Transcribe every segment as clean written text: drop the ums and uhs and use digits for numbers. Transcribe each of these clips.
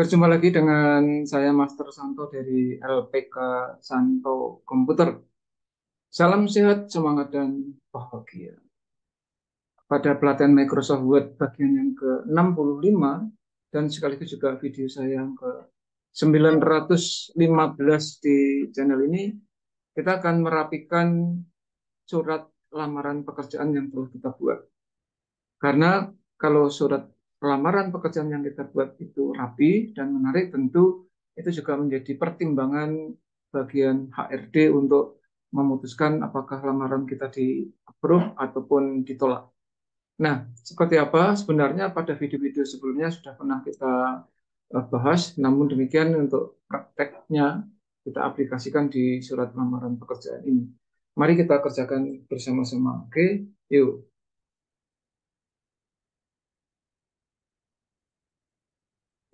Berjumpa lagi dengan saya Master Santo dari LPK Santo Komputer. Salam sehat, semangat, dan bahagia. Pada pelatihan Microsoft Word bagian yang ke-65 dan sekaligus juga video saya yang ke-915 di channel ini, kita akan merapikan surat lamaran pekerjaan yang telah kita buat. Karena kalau surat lamaran pekerjaan yang kita buat itu rapi dan menarik, tentu itu juga menjadi pertimbangan bagian HRD untuk memutuskan apakah lamaran kita di-approve ataupun ditolak. Nah, seperti apa? Sebenarnya pada video-video sebelumnya sudah pernah kita bahas, namun demikian untuk prakteknya kita aplikasikan di surat lamaran pekerjaan ini. Mari kita kerjakan bersama-sama. Oke, yuk.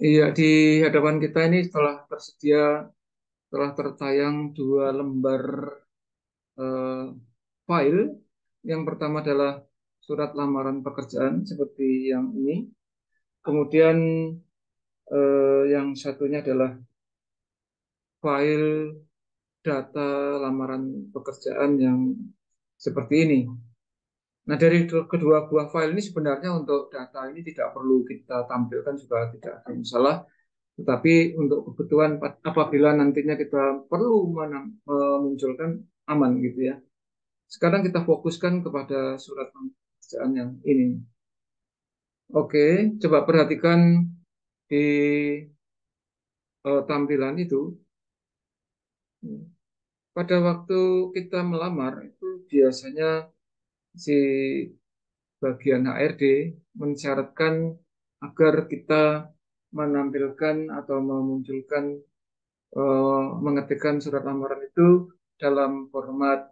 Iya, di hadapan kita ini telah tertayang dua lembar eh, file. Yang pertama adalah surat lamaran pekerjaan seperti yang ini. Kemudian yang satunya adalah file data lamaran pekerjaan yang seperti ini. Nah, dari kedua buah file ini sebenarnya untuk data ini tidak perlu kita tampilkan juga tidak ada masalah. Tetapi untuk kebutuhan apabila nantinya kita perlu memunculkan aman gitu ya. Sekarang kita fokuskan kepada surat pekerjaan yang ini. Oke, coba perhatikan di tampilan itu. Pada waktu kita melamar itu biasanya si bagian HRD mensyaratkan agar kita menampilkan atau memunculkan mengetikkan surat lamaran itu dalam format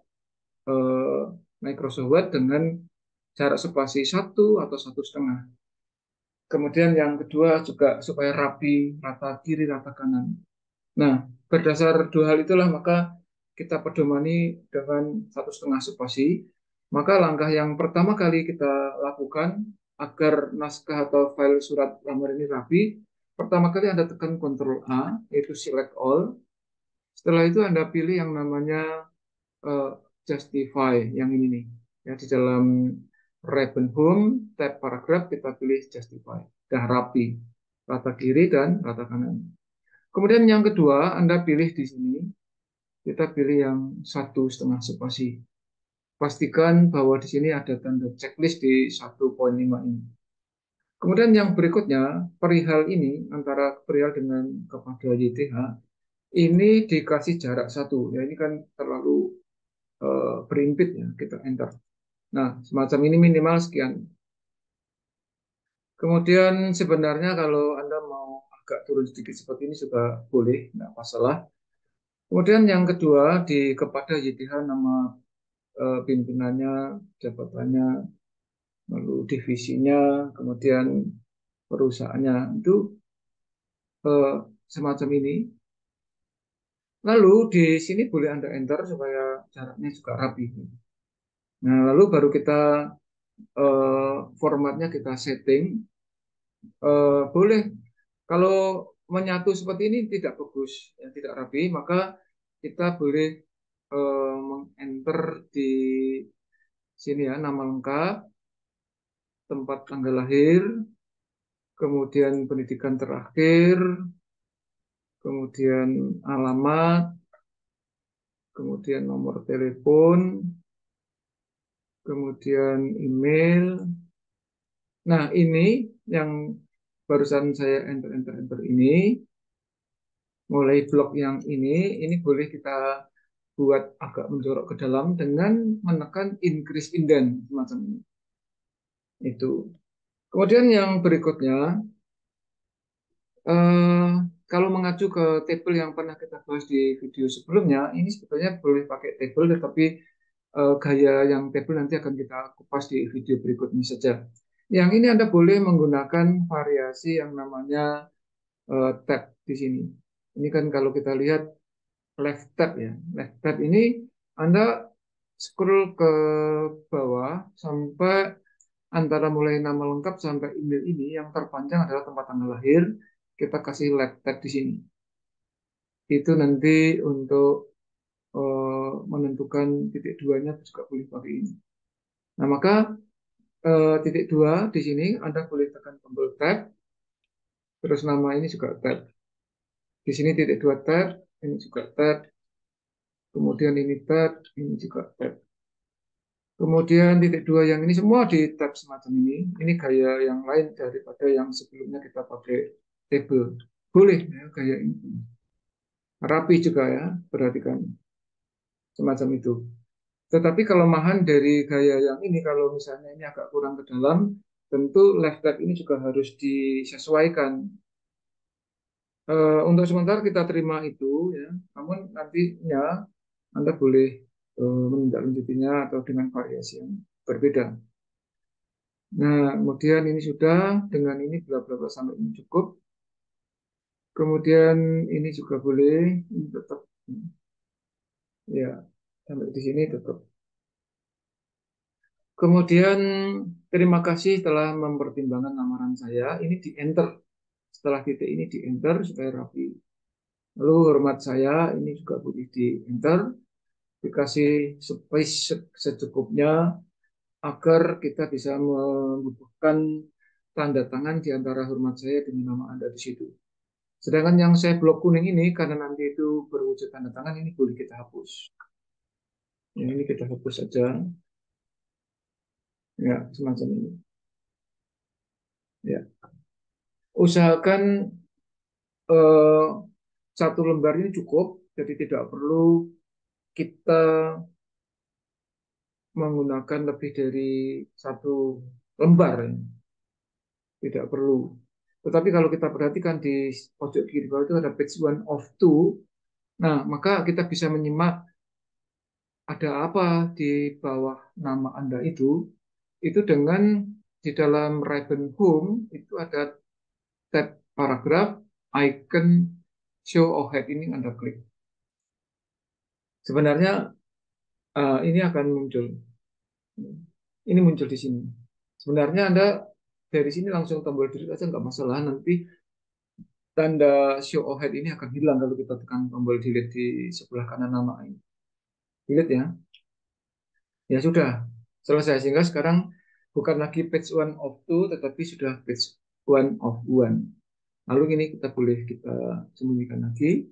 eh, Microsoft Word dengan jarak spasi 1 atau 1,5. Kemudian yang kedua juga supaya rapi, rata kiri, rata kanan. Nah, berdasar dua hal itulah maka kita pedomani dengan 1,5 spasi. Maka langkah yang pertama kali kita lakukan agar naskah atau file surat lamar ini rapi, pertama kali Anda tekan Ctrl A, yaitu select all. Setelah itu Anda pilih yang namanya eh, justify yang ini nih. Ya, di dalam ribbon home, tab paragraph kita pilih justify. Sudah rapi, rata kiri dan rata kanan. Kemudian yang kedua, Anda pilih di sini, kita pilih yang 1,5 spasi. Pastikan bahwa di sini ada tanda checklist di 1,5 ini. Kemudian yang berikutnya, perihal ini antara perihal dengan kepada YTH, ini dikasih jarak 1. Ya, ini kan terlalu berimpit ya, kita enter. Nah, semacam ini minimal sekian. Kemudian sebenarnya kalau Anda mau agak turun sedikit seperti ini juga boleh, tidak masalah. Kemudian yang kedua, di kepada YTH nama pimpinannya, jabatannya, lalu divisinya, kemudian perusahaannya, itu eh, semacam ini. Lalu di sini boleh Anda enter supaya jaraknya juga rapi. Nah, lalu baru kita formatnya kita setting. Boleh kalau menyatu seperti ini tidak bagus, ya, tidak rapi, maka kita boleh meng-enter di sini ya nama lengkap, tempat tanggal lahir, kemudian pendidikan terakhir, kemudian alamat, kemudian nomor telepon, kemudian email. Nah, ini yang barusan saya enter ini, mulai blok yang ini boleh kita buat agak menjorok ke dalam dengan menekan increase indent semacam ini. Itu. Kemudian yang berikutnya, eh, kalau mengacu ke tabel yang pernah kita bahas di video sebelumnya, ini sebetulnya boleh pakai tabel, tetapi gaya yang tabel nanti akan kita kupas di video berikutnya saja. Yang ini Anda boleh menggunakan variasi yang namanya tab di sini. Ini kan kalau kita lihat left tab ya. Left tab ini Anda scroll ke bawah sampai antara mulai nama lengkap sampai email ini yang terpanjang adalah tempat tanggal lahir. kita kasih left tab di sini. Itu nanti untuk menentukan titik duanya juga boleh pakai ini. Nah, maka titik dua di sini Anda boleh tekan tombol tab, terus nama ini juga tab. Di sini titik dua tab, ini juga tab, kemudian ini tab, ini juga tab. Kemudian titik dua yang ini semua di tab semacam ini. Ini gaya yang lain daripada yang sebelumnya kita pakai table. Boleh ya, gaya ini. Rapi juga ya, perhatikan. Semacam itu. Tetapi kelemahan dari gaya yang ini, kalau misalnya ini agak kurang ke dalam, tentu left tab ini juga harus disesuaikan. Untuk sementara kita terima itu, ya. Namun nantinya Anda boleh menindaklanjutinya atau dengan variasi yang berbeda. Nah, kemudian ini sudah, dengan ini bla bla bla sampai ini cukup. Kemudian ini juga boleh, ini tetap, ya, sampai di sini tetap. Kemudian terima kasih telah mempertimbangkan lamaran saya. Ini di enter. Setelah titik ini di enter supaya rapi. Lalu hormat saya ini juga boleh di enter. Dikasih space secukupnya agar kita bisa membutuhkan tanda tangan di antara hormat saya dengan nama Anda di situ. Sedangkan yang saya blok kuning ini karena nanti itu berwujud tanda tangan ini boleh kita hapus. Ya, ini kita hapus saja. Ya, semacam ini. Ya. Usahakan eh, satu lembar ini cukup, jadi tidak perlu kita menggunakan lebih dari satu lembar, ya. Tidak perlu. Tetapi kalau kita perhatikan di pojok kiri bawah itu ada page one of two. Nah, maka kita bisa menyimak ada apa di bawah nama Anda itu dengan di dalam ribbon home itu ada tab paragraf, icon, show or hide ini Anda klik. Sebenarnya ini akan muncul. Ini muncul di sini. Sebenarnya Anda dari sini langsung tombol delete aja nggak masalah. Nanti tanda show or hide ini akan hilang kalau kita tekan tombol delete di sebelah kanan nama ini. Delete ya. Ya sudah, selesai. Sehingga sekarang bukan lagi page one of two, tetapi sudah page one of one. Lalu ini kita boleh kita sembunyikan lagi.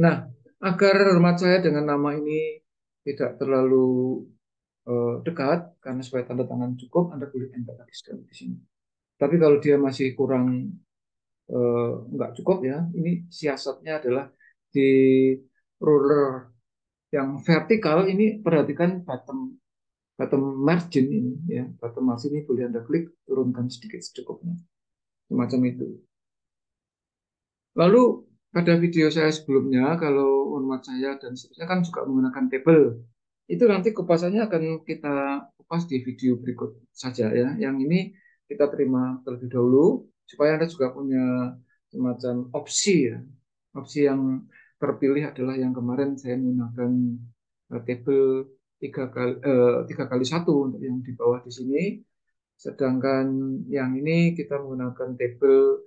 Nah, agar hormat saya dengan nama ini tidak terlalu dekat, karena supaya tanda tangan cukup, Anda boleh enter lagi sekali di sini. Tapi kalau dia masih kurang nggak cukup ya, ini siasatnya adalah di ruler yang vertikal ini perhatikan bottom bottom margin ini ya, bottom margin ini boleh Anda klik turunkan sedikit secukupnya, semacam itu. Lalu pada video saya sebelumnya, kalau hormat saya dan seterusnya kan juga menggunakan table. Itu nanti kupasannya akan kita kupas di video berikut saja ya. Yang ini kita terima terlebih dahulu supaya Anda juga punya semacam opsi ya. Opsi yang terpilih adalah yang kemarin saya menggunakan table tiga kali satu untuk yang di bawah di sini. Sedangkan yang ini kita menggunakan table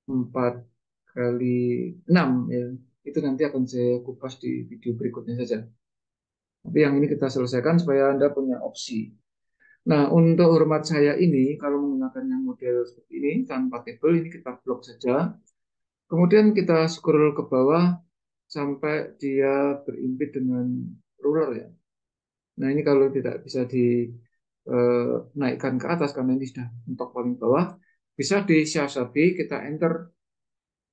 4 kali 6 ya. Itu nanti akan saya kupas di video berikutnya saja. Tapi yang ini kita selesaikan supaya Anda punya opsi. Nah, untuk hormat saya ini, kalau menggunakan yang model seperti ini, tanpa table, ini kita blok saja. Kemudian kita scroll ke bawah sampai dia berimpit dengan ruler ya. Nah, ini kalau tidak bisa dinaikkan ke atas, karena ini sudah mentok paling bawah, bisa disiasati, kita enter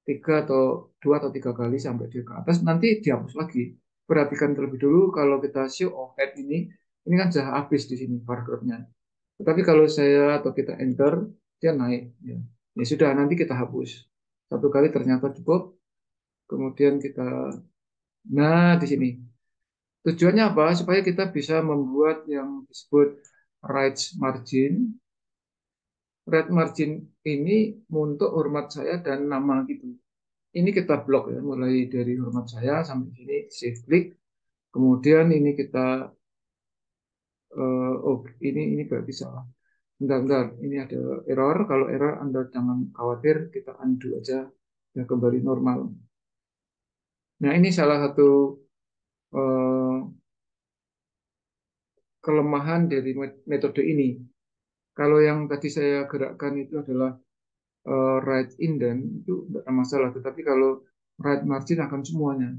2 atau 3 kali sampai dia ke atas, nanti dihapus lagi. Perhatikan terlebih dulu kalau kita show or hide ini kan sudah habis di sini paragrafnya. Tetapi kalau saya atau kita enter, dia naik. Ya. Ya sudah, nanti kita hapus. Satu kali ternyata cukup, kemudian kita, nah di sini. Tujuannya apa? Supaya kita bisa membuat yang disebut right margin. Right margin ini untuk hormat saya dan nama gitu. Ini kita blok ya, mulai dari hormat saya sampai sini, shift klik. Kemudian ini kita, oh ini berarti salah. bentar, ini ada error. Kalau error Anda jangan khawatir, kita undo aja, ya kembali normal. Nah, ini salah satu eh, kelemahan dari metode ini. Kalau yang tadi saya gerakkan itu adalah right indent, itu tidak ada masalah. Tetapi kalau right margin akan semuanya.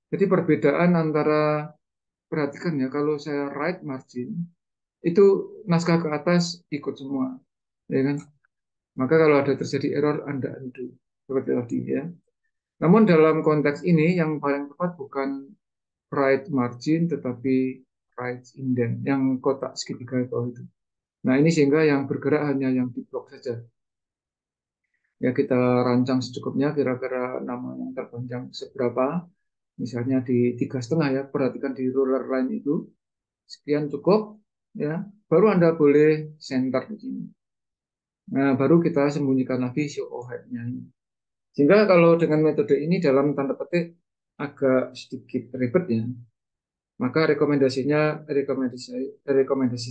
Jadi perbedaan antara, perhatikan ya, kalau saya right margin, itu naskah ke atas ikut semua. Ya kan? Maka kalau ada terjadi error, Anda undo. Seperti tadi ya. Namun dalam konteks ini, yang paling tepat bukan right margin, tetapi right indent, yang kotak segitiga itu. Nah, ini sehingga yang bergerak hanya yang di blok saja. Ya, kita rancang secukupnya, kira-kira nama yang terpanjang seberapa. Misalnya di 3,5 ya, perhatikan di ruler line itu. Sekian cukup, ya. Baru Anda boleh center di sini. Nah, baru kita sembunyikan lagi show overhead-nya. Sehingga kalau dengan metode ini dalam tanda petik agak sedikit ribet ya. Maka rekomendasi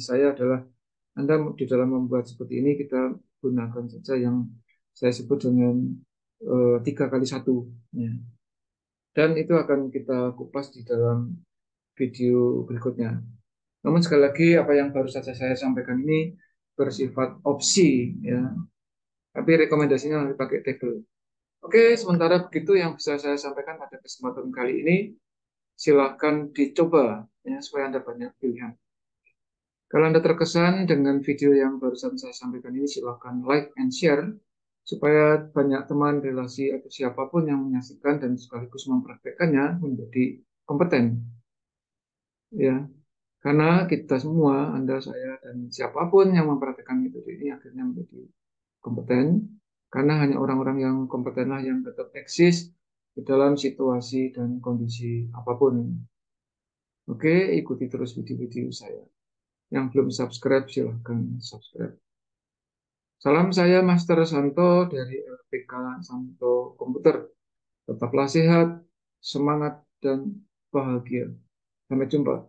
saya adalah Anda di dalam membuat seperti ini kita gunakan saja yang saya sebut dengan 3x1. Ya. Dan itu akan kita kupas di dalam video berikutnya. Namun sekali lagi apa yang baru saja saya sampaikan ini bersifat opsi ya. Tapi rekomendasinya harus pakai table. Oke, sementara begitu yang bisa saya sampaikan pada kesempatan kali ini. Silahkan dicoba ya supaya Anda banyak pilihan. Kalau Anda terkesan dengan video yang barusan saya sampaikan ini, silahkan like and share supaya banyak teman, relasi, atau siapapun yang menyaksikan dan sekaligus mempraktekannya menjadi kompeten. Ya, karena kita semua, Anda, saya, dan siapapun yang mempraktekkan metode ini akhirnya menjadi kompeten. Karena hanya orang-orang yang kompetenlah yang tetap eksis di dalam situasi dan kondisi apapun. Oke, ikuti terus video-video saya. Yang belum subscribe, silahkan subscribe. Salam saya Master Santo dari LPK Santo Komputer. Tetaplah sehat, semangat, dan bahagia. Sampai jumpa.